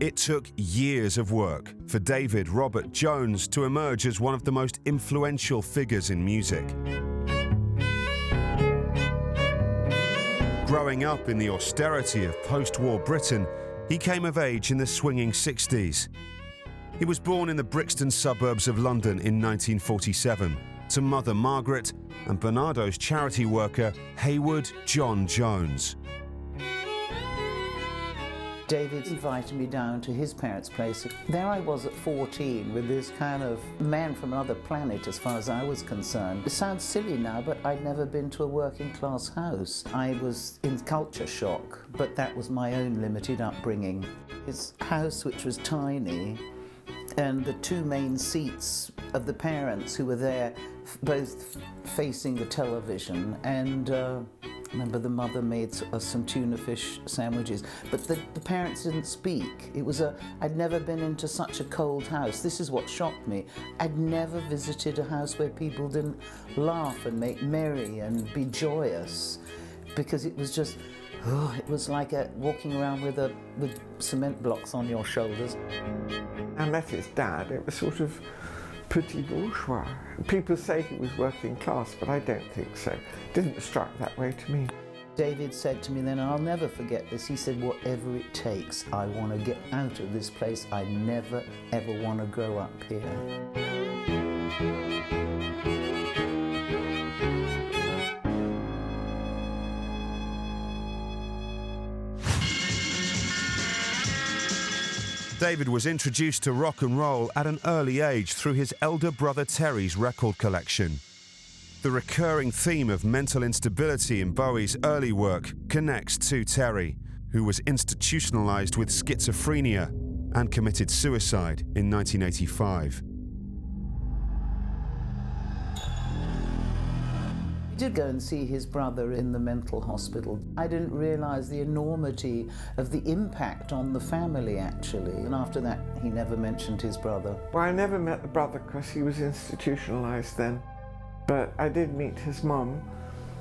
It took years of work for David Robert Jones to emerge as one of the most influential figures in music. Growing up in the austerity of post-war Britain, he came of age in the swinging 60s. He was born in the Brixton suburbs of London in 1947 to mother Margaret and Barnardo's charity worker Hayward John Jones. David invited me down to his parents' place. There I was at 14 with this kind of man from another planet as far as I was concerned. It sounds silly now, but I'd never been to a working class house. I was in culture shock, but that was my own limited upbringing. His house, which was tiny, and the two main seats of the parents who were there, both facing the television, and I remember the mother made us some tuna fish sandwiches, but the parents didn't speak. I'd never been into such a cold house. This is what shocked me. I'd never visited a house where people didn't laugh and make merry and be joyous, because it was just, it was like walking around with cement blocks on your shoulders. I met his dad. It was sort of petit bourgeois. People say he was working class, but I don't think so. It didn't strike that way to me. David said to me then, I'll never forget this, he said, whatever it takes, I want to get out of this place. I never, ever want to grow up here. David was introduced to rock and roll at an early age through his elder brother Terry's record collection. The recurring theme of mental instability in Bowie's early work connects to Terry, who was institutionalized with schizophrenia and committed suicide in 1985. He did go and see his brother in the mental hospital. I didn't realise the enormity of the impact on the family, actually. And after that, he never mentioned his brother. Well, I never met the brother because he was institutionalised then. But I did meet his mum,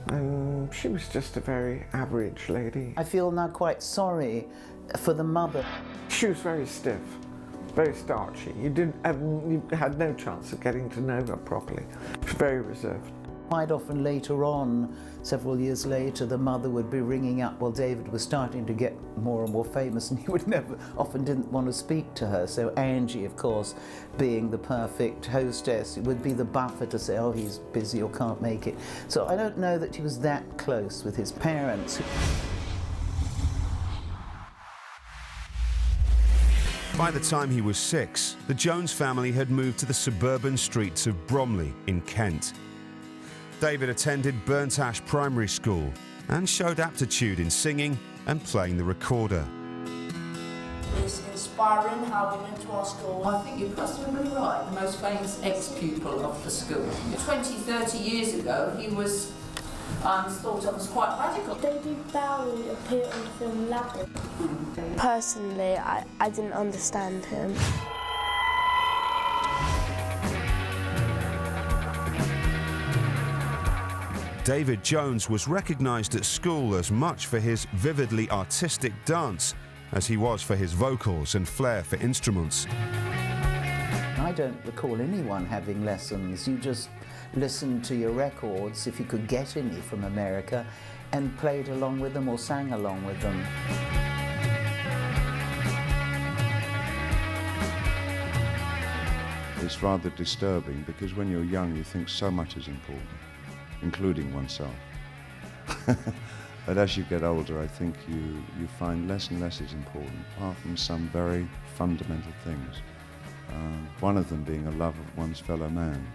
and she was just a very average lady. I feel now quite sorry for the mother. She was very stiff, very starchy. You had no chance of getting to know her properly. She was very reserved. Quite often later on, several years later, the mother would be ringing up while David was starting to get more and more famous, and he often didn't want to speak to her. So Angie, of course, being the perfect hostess, it would be the buffer to say, oh, he's busy or can't make it. So I don't know that he was that close with his parents. By the time he was 6, the Jones family had moved to the suburban streets of Bromley in Kent. David attended Burnt Ash Primary School and showed aptitude in singing and playing the recorder. It's inspiring how we went to our school. I think you're possibly right, the most famous ex-pupil of the school. 20, 30 years ago, he was thought of as quite radical. David Bowie appeared on the film Labyrinth. Personally, I didn't understand him. David Jones was recognised at school as much for his vividly artistic dance as he was for his vocals and flair for instruments. I don't recall anyone having lessons. You just listened to your records, if you could get any from America, and played along with them or sang along with them. It's rather disturbing because when you're young you think so much is important, including oneself. But as you get older, I think you find less and less is important, apart from some very fundamental things. One of them being a love of one's fellow man,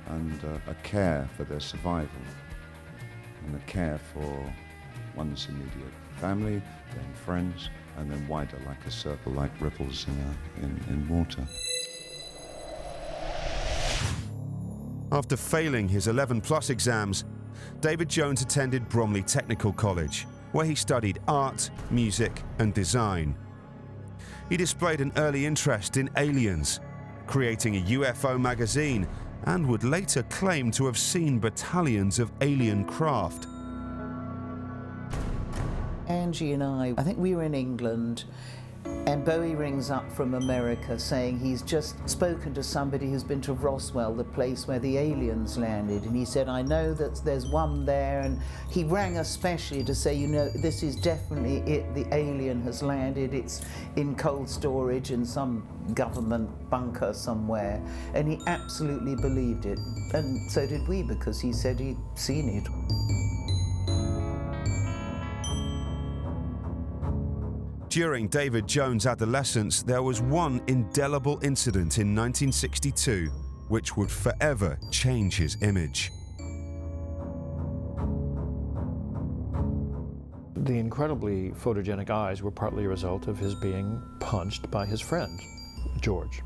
and a care for their survival, and a care for one's immediate family, then friends, and then wider, like a circle, like ripples in water. After failing his 11+ exams, David Jones attended Bromley Technical College, where he studied art, music and design. He displayed an early interest in aliens, creating a UFO magazine, and would later claim to have seen battalions of alien craft. Angie and I think we were in England, And Bowie rings up from America saying he's just spoken to somebody who's been to Roswell, the place where the aliens landed, and he said, I know that there's one there, and he rang especially to say, you know, this is definitely it, the alien has landed, it's in cold storage in some government bunker somewhere, and he absolutely believed it, and so did we, because he said he'd seen it. During David Jones' adolescence, there was one indelible incident in 1962 which would forever change his image. The incredibly photogenic eyes were partly a result of his being punched by his friend, George.